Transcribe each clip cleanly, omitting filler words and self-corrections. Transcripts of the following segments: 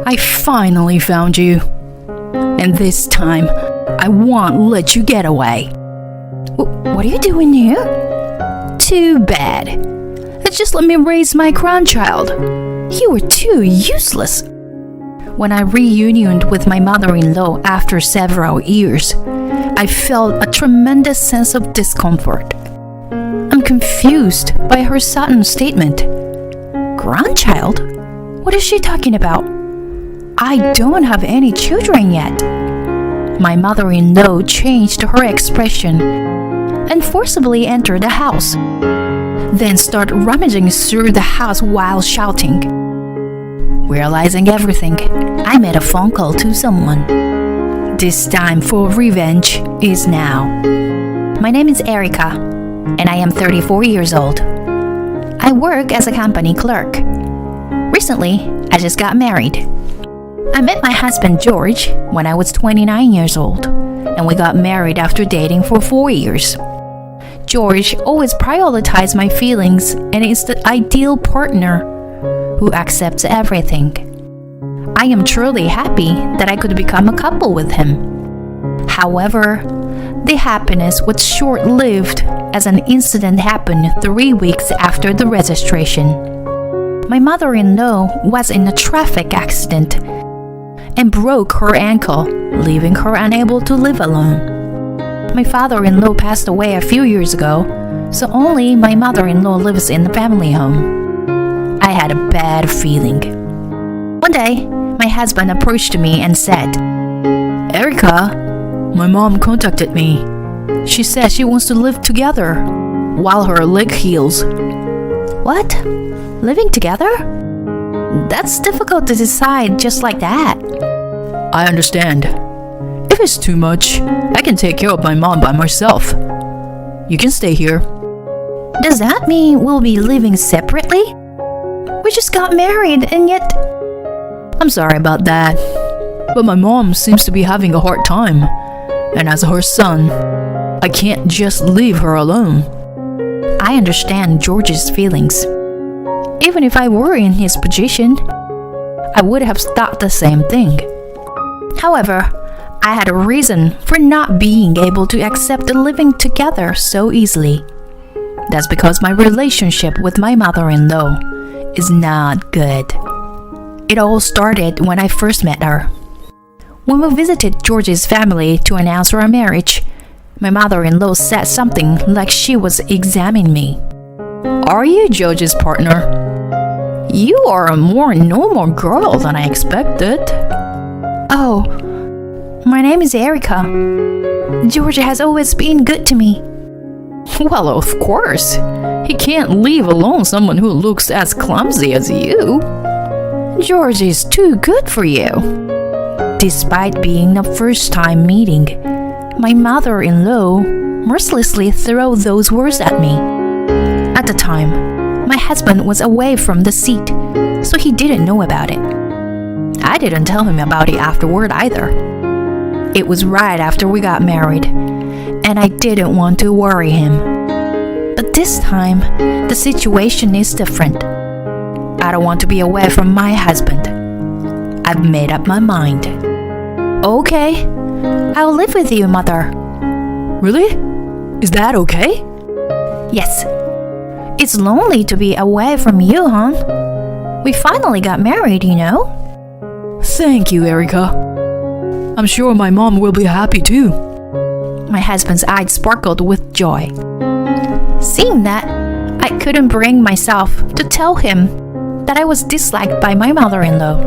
I finally found you. And this time, I won't let you get away. What are you doing here? Too bad. Just let me raise my grandchild. You were too useless. When I reunioned with my mother-in-law after several years, I felt a tremendous sense of discomfort. I'm confused by her sudden statement. Grandchild? What is she talking about? I don't have any children yet. My mother-in-law changed her expression and forcibly entered the house, then started rummaging through the house while shouting. Realizing everything, I made a phone call to someone. This time for revenge is now. My name is Erica, and I am 34 years old. I work as a company clerk. Recently, I just got married. I met my husband George when I was 29 years old, and we got married after dating for 4 years. George always prioritized my feelings and is the ideal partner who accepts everything. I am truly happy that I could become a couple with him. However, the happiness was short-lived as an incident happened 3 weeks after the registration. My mother-in-law was in a traffic accident and broke her ankle, leaving her unable to live alone. My father-in-law passed away a few years ago, so only my mother-in-law lives in the family home. I had a bad feeling. One day, my husband approached me and said, Erica, my mom contacted me. She said she wants to live together while her leg heals. What? Living together? That's difficult to decide just like that. I understand. If it's too much, I can take care of my mom by myself. You can stay here. Does that mean we'll be living separately? We just got married and yet... I'm sorry about that, but my mom seems to be having a hard time. And as her son, I can't just leave her alone. I understand George's feelings. Even if I were in his position, I would have thought the same thing. However, I had a reason for not being able to accept living together so easily. That's because my relationship with my mother-in-law is not good. It all started when I first met her. When we visited George's family to announce our marriage, my mother-in-law said something like she was examining me. Are you George's partner? You are a more normal girl than I expected. Oh, my name is Erica. George has always been good to me. Well, of course. He can't leave alone someone who looks as clumsy as you. George is too good for you. Despite being a first-time meeting, my mother-in-law mercilessly threw those words at me. At the time, my husband was away from the seat, so he didn't know about it. I didn't tell him about it afterward either. It was right after we got married, and I didn't want to worry him. But this time, the situation is different. I don't want to be away from my husband. I've made up my mind. Okay, I'll live with you, Mother. Really? Is that okay? Yes. It's lonely to be away from you, huh? We finally got married, you know? Thank you, Erica. I'm sure my mom will be happy too. My husband's eyes sparkled with joy. Seeing that, I couldn't bring myself to tell him that I was disliked by my mother-in-law.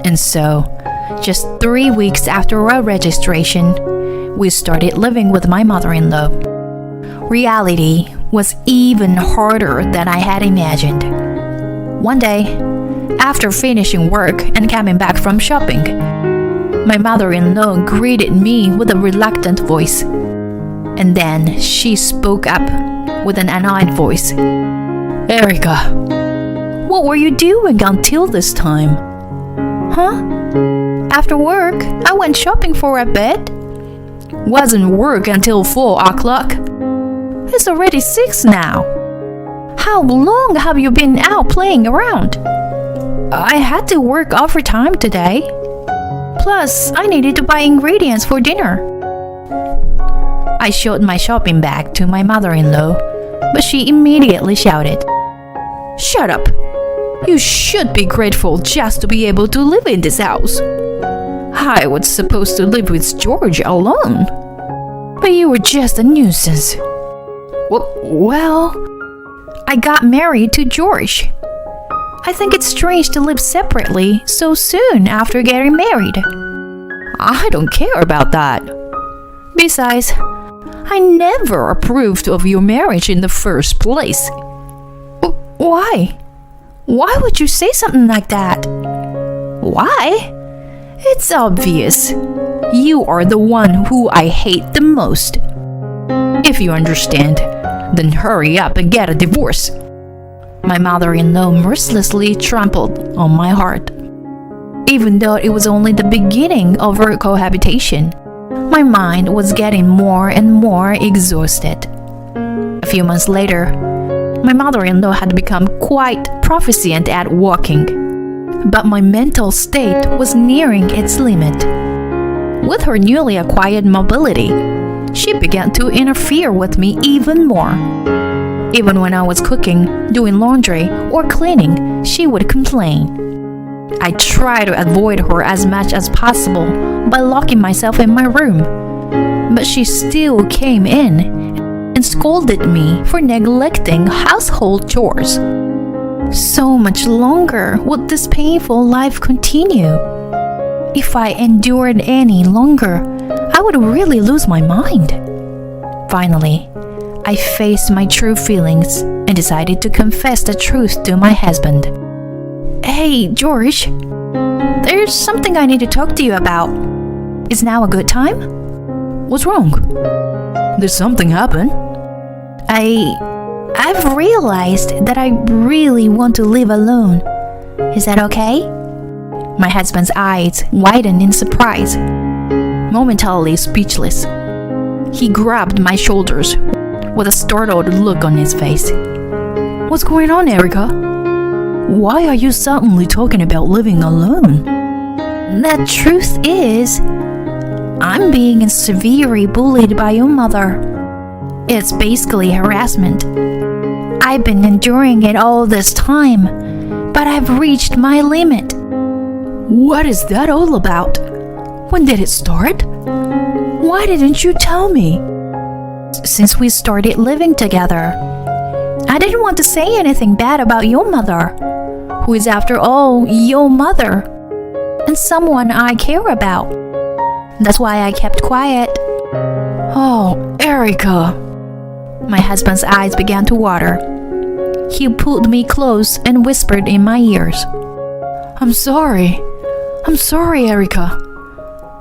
And so, just 3 weeks after our registration, we started living with my mother-in-law. Reality was even harder than I had imagined. One day, after finishing work and coming back from shopping, my mother-in-law greeted me with a reluctant voice. And then she spoke up with an annoyed voice. Erica, what were you doing until this time? Huh? After work, I went shopping for a bit. Wasn't work until 4 o'clock. It's already 6 now. How long have you been out playing around? I had to work overtime today. Plus, I needed to buy ingredients for dinner. I showed my shopping bag to my mother-in-law, but she immediately shouted, "Shut up! You should be grateful just to be able to live in this house. I was supposed to live with George alone, but you were just a nuisance." Well, I got married to George. I think it's strange to live separately so soon after getting married. I don't care about that. Besides, I never approved of your marriage in the first place. Why? Why would you say something like that? Why? It's obvious. You are the one who I hate the most. If you understand, then hurry up and get a divorce. My mother-in-law mercilessly trampled on my heart. Even though it was only the beginning of our cohabitation, my mind was getting more and more exhausted. A few months later, my mother-in-law had become quite proficient at walking, but my mental state was nearing its limit. With her newly acquired mobility, she began to interfere with me even more. Even when I was cooking, doing laundry, or cleaning, she would complain. I tried to avoid her as much as possible by locking myself in my room, but she still came in and scolded me for neglecting household chores. So much longer would this painful life continue. If I endured any longer, I would really lose my mind. Finally, I faced my true feelings and decided to confess the truth to my husband. "Hey, George, there's something I need to talk to you about. Is now a good time?" "What's wrong? Did something happen?" I've realized that I really want to live alone. Is that okay?" My husband's eyes widened in surprise. Momentarily speechless, he grabbed my shoulders with a startled look on his face. "What's going on, Erica? Why are you suddenly talking about living alone?" "The truth is, I'm being severely bullied by your mother. It's basically harassment. I've been enduring it all this time, but I've reached my limit." "What is that all about? When did it start? Why didn't you tell me?" "Since we started living together. I didn't want to say anything bad about your mother, who is after all your mother, and someone I care about. That's why I kept quiet." "Oh, Erica." My husband's eyes began to water. He pulled me close and whispered in my ears, I'm sorry, Erica.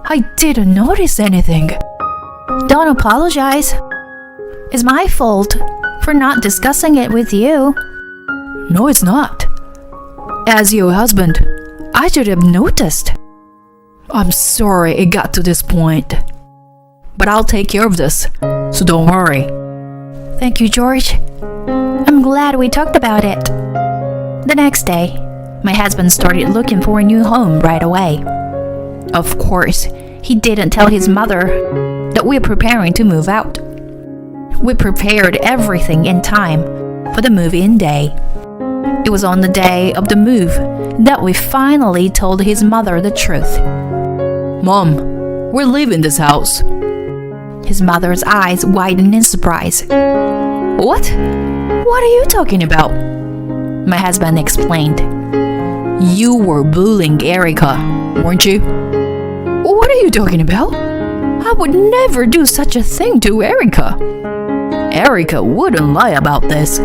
I didn't notice anything." "Don't apologize. It's my fault for not discussing it with you." "No, it's not. As your husband, I should have noticed. I'm sorry it got to this point, but I'll take care of this, so don't worry." "Thank you, George. I'm glad we talked about it." The next day, my husband started looking for a new home right away. Of course, he didn't tell his mother that we're preparing to move out. We prepared everything in time for the move-in day. It was on the day of the move that we finally told his mother the truth. "Mom, we're leaving this house." His mother's eyes widened in surprise. "What? What are you talking about?" My husband explained. "You were bullying Erica, weren't you?" "What are you talking about? I would never do such a thing to Erica." "Erica wouldn't lie about this.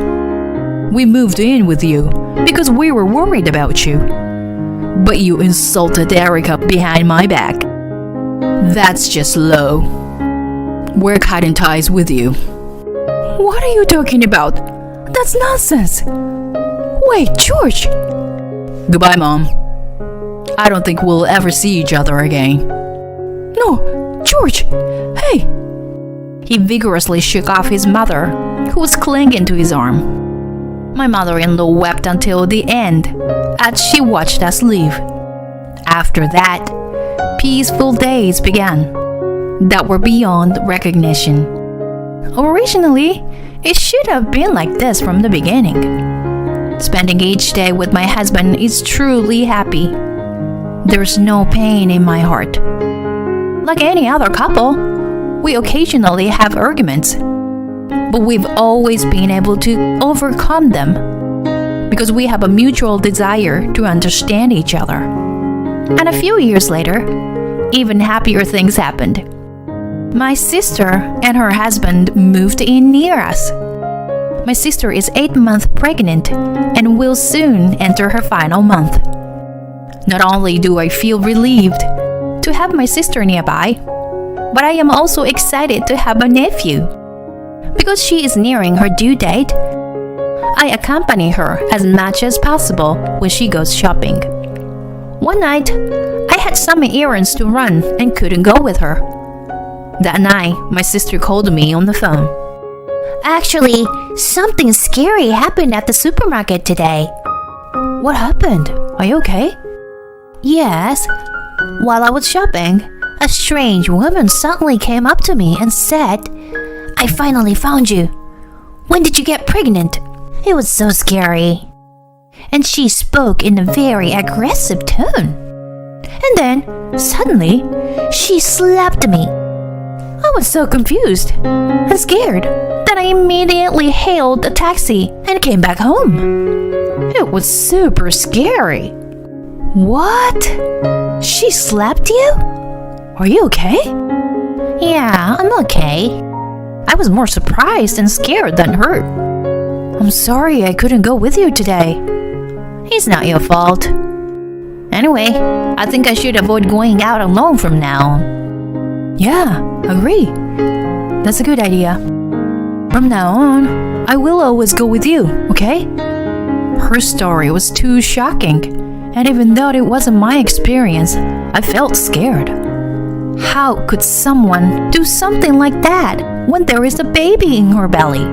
We moved in with you because we were worried about you. But you insulted Erica behind my back. That's just low. We're cutting ties with you." "What are you talking about? That's nonsense." "Wait, George." "Goodbye, Mom. I don't think we'll ever see each other again." "No, George, hey." He vigorously shook off his mother, who was clinging to his arm. My mother-in-law wept until the end as she watched us leave. After that, peaceful days began that were beyond recognition. Originally, it should have been like this from the beginning. Spending each day with my husband is truly happy. There's no pain in my heart. Like any other couple, we occasionally have arguments, but we've always been able to overcome them because we have a mutual desire to understand each other. And a few years later, even happier things happened. My sister and her husband moved in near us. My sister is 8 months pregnant and will soon enter her final month. Not only do I feel relieved to have my sister nearby, but I am also excited to have a nephew. Because she is nearing her due date, I accompany her as much as possible when she goes shopping. One night, I had some errands to run and couldn't go with her. That night, my sister called me on the phone. Actually, something scary happened at the supermarket today. What happened? Are you okay? Yes. While I was shopping, a strange woman suddenly came up to me and said, "I finally found you. When did you get pregnant?" It was so scary. And she spoke in a very aggressive tone. And then, suddenly, she slapped me. I was so confused and scared that I immediately hailed a taxi and came back home. It was super scary. What? She slapped you? Are you okay? Yeah, I'm okay. I was more surprised and scared than hurt. I'm sorry I couldn't go with you today. It's not your fault. Anyway, I think I should avoid going out alone from now on. Yeah, agree. That's a good idea. From now on, I will always go with you, okay? Her story was too shocking, and even though it wasn't my experience, I felt scared. How could someone do something like that when there is a baby in her belly?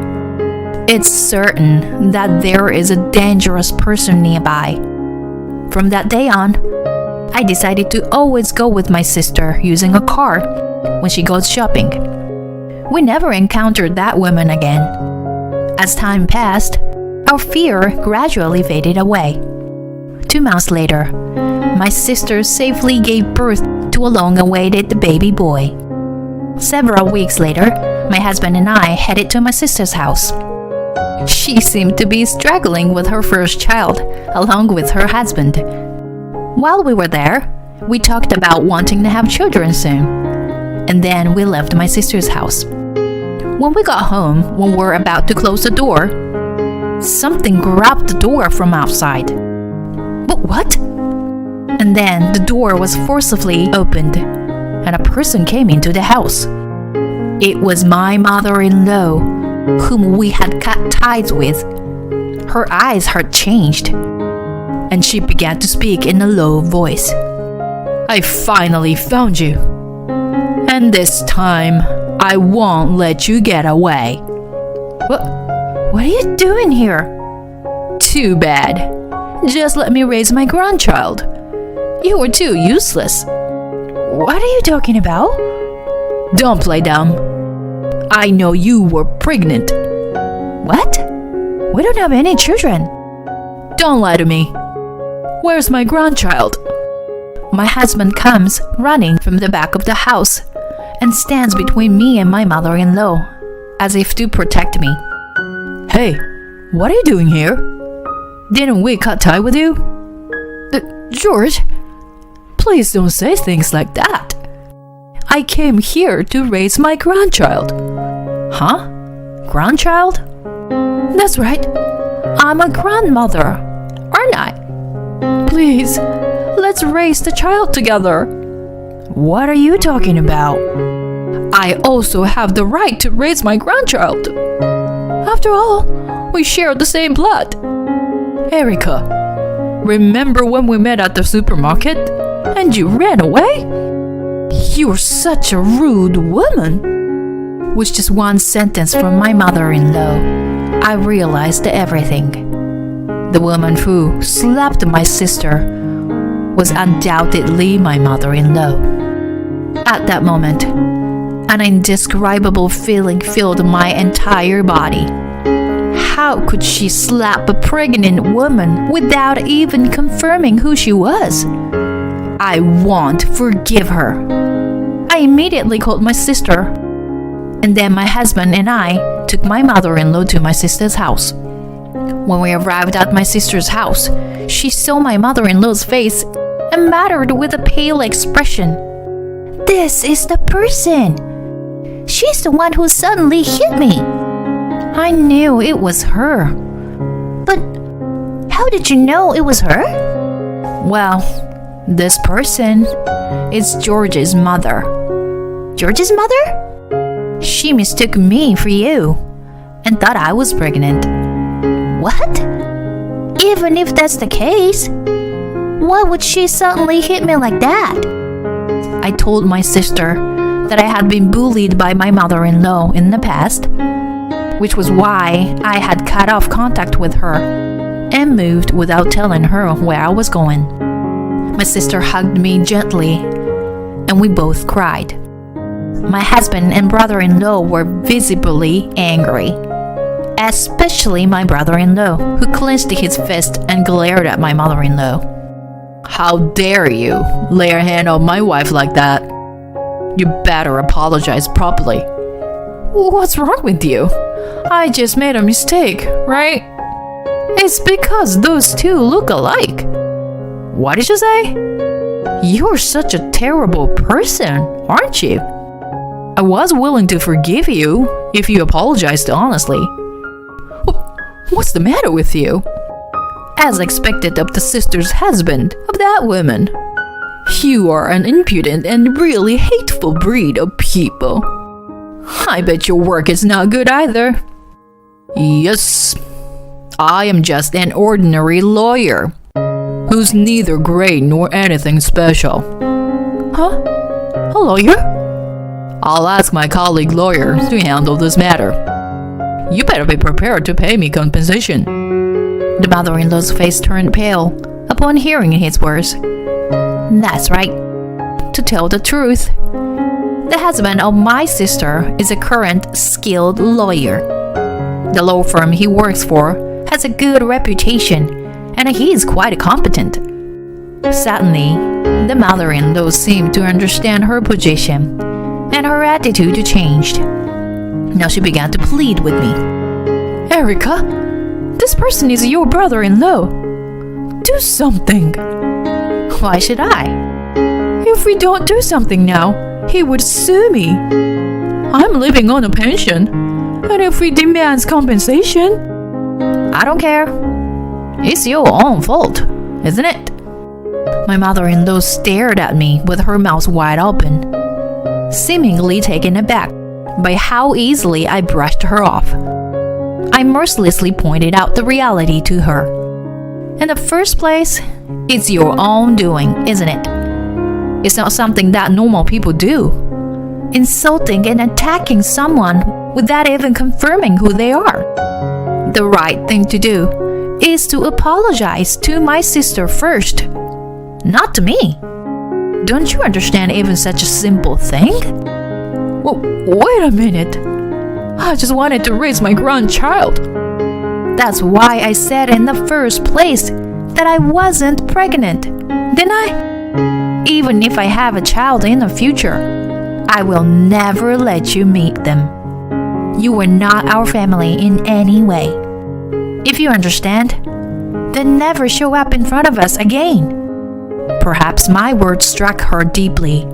It's certain that there is a dangerous person nearby. From that day on, I decided to always go with my sister using a car when she goes shopping. We never encountered that woman again. As time passed, our fear gradually faded away. 2 months later, my sister safely gave birth to a long-awaited baby boy. Several weeks later, my husband and I headed to my sister's house. She seemed to be struggling with her first child, along with her husband. While we were there, we talked about wanting to have children soon, and then we left my sister's house. When we got home, when we were about to close the door, something grabbed the door from outside. But what? And then the door was forcibly opened, and a person came into the house. It was my mother-in-law, whom we had cut ties with. Her eyes had changed, and she began to speak in a low voice. I finally found you, and this time I won't let you get away. What are you doing here? Too bad. Just let me raise my grandchild. You were too useless. What are you talking about? Don't play dumb. I know you were pregnant. What? We don't have any children. Don't lie to me. Where's my grandchild? My husband comes running from the back of the house and stands between me and my mother-in-law, as if to protect me. Hey, what are you doing here? Didn't we cut tie with you? George, please don't say things like that. I came here to raise my grandchild. Huh? Grandchild? That's right. I'm a grandmother, aren't I? Please, let's raise the child together. What are you talking about? I also have the right to raise my grandchild. After all, we share the same blood. Erica, remember when we met at the supermarket and you ran away? You're such a rude woman. With just one sentence from my mother-in-law, I realized everything. The woman who slapped my sister was undoubtedly my mother-in-law. At that moment, an indescribable feeling filled my entire body. How could she slap a pregnant woman without even confirming who she was? I won't forgive her. I immediately called my sister, and then my husband and I took my mother-in-law to my sister's house. When we arrived at my sister's house, she saw my mother-in-law's face and muttered with a pale expression, "This is the person. She's the one who suddenly hit me." I knew it was her. But how did you know it was her? Well, this person is George's mother. George's mother? She mistook me for you and thought I was pregnant. What? Even if that's the case, why would she suddenly hit me like that? I told my sister that I had been bullied by my mother-in-law in the past, which was why I had cut off contact with her and moved without telling her where I was going. My sister hugged me gently, and we both cried. My husband and brother-in-law were visibly angry, especially my brother-in-law, who clenched his fist and glared at my mother-in-law. "How dare you lay your hand on my wife like that? You better apologize properly." "What's wrong with you? I just made a mistake, right? It's because those two look alike." "What did you say? You're such a terrible person, aren't you? I was willing to forgive you if you apologized honestly." "What's the matter with you?" "As expected of the sister's husband of that woman. You are an impudent and really hateful breed of people. I bet your work is not good either." "Yes, I am just an ordinary lawyer who's neither great nor anything special." "Huh? A lawyer?" "I'll ask my colleague lawyer to handle this matter. You better be prepared to pay me compensation." The mother-in-law's face turned pale upon hearing his words. That's right. To tell the truth, the husband of my sister is a current skilled lawyer. The law firm he works for has a good reputation, and he is quite competent. Suddenly, the mother-in-law seemed to understand her position, and her attitude changed. Now she began to plead with me. "Erica, this person is your brother-in-law. Do something." "Why should I?" "If we don't do something now, he would sue me. I'm living on a pension, and if he demands compensation..." "I don't care. It's your own fault, isn't it?" My mother-in-law stared at me with her mouth wide open, seemingly taken aback by how easily I brushed her off. I mercilessly pointed out the reality to her. "In the first place, it's your own doing, isn't it? It's not something that normal people do. Insulting and attacking someone without even confirming who they are. The right thing to do is to apologize to my sister first, not to me. Don't you understand even such a simple thing?" "Well, wait a minute. I just wanted to raise my grandchild." "That's why I said in the first place that I wasn't pregnant, didn't I? Even if I have a child in the future, I will never let you meet them. You were not our family in any way. If you understand, then never show up in front of us again." Perhaps my words struck her deeply,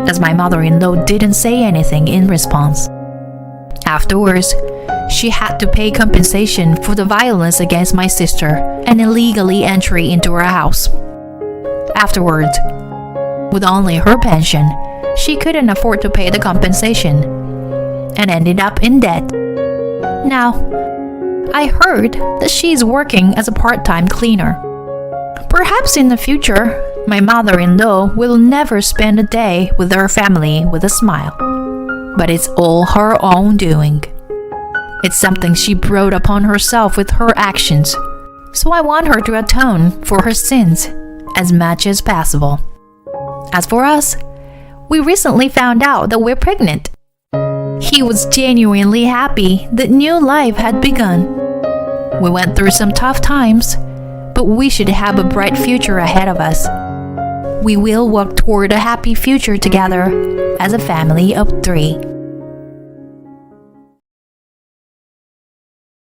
as my mother-in-law didn't say anything in response. Afterwards, she had to pay compensation for the violence against my sister and illegally entry into her house. Afterwards, with only her pension, she couldn't afford to pay the compensation and ended up in debt. Now, I heard that she's working as a part-time cleaner. Perhaps in the future, my mother-in-law will never spend a day with her family with a smile. But it's all her own doing. It's something she brought upon herself with her actions, So I want her to atone for her sins as much as possible. As for us, we recently found out that we're pregnant. He was genuinely happy that new life had begun. We went through some tough times, but we should have a bright future ahead of us. We will work toward a happy future together as a family of 3.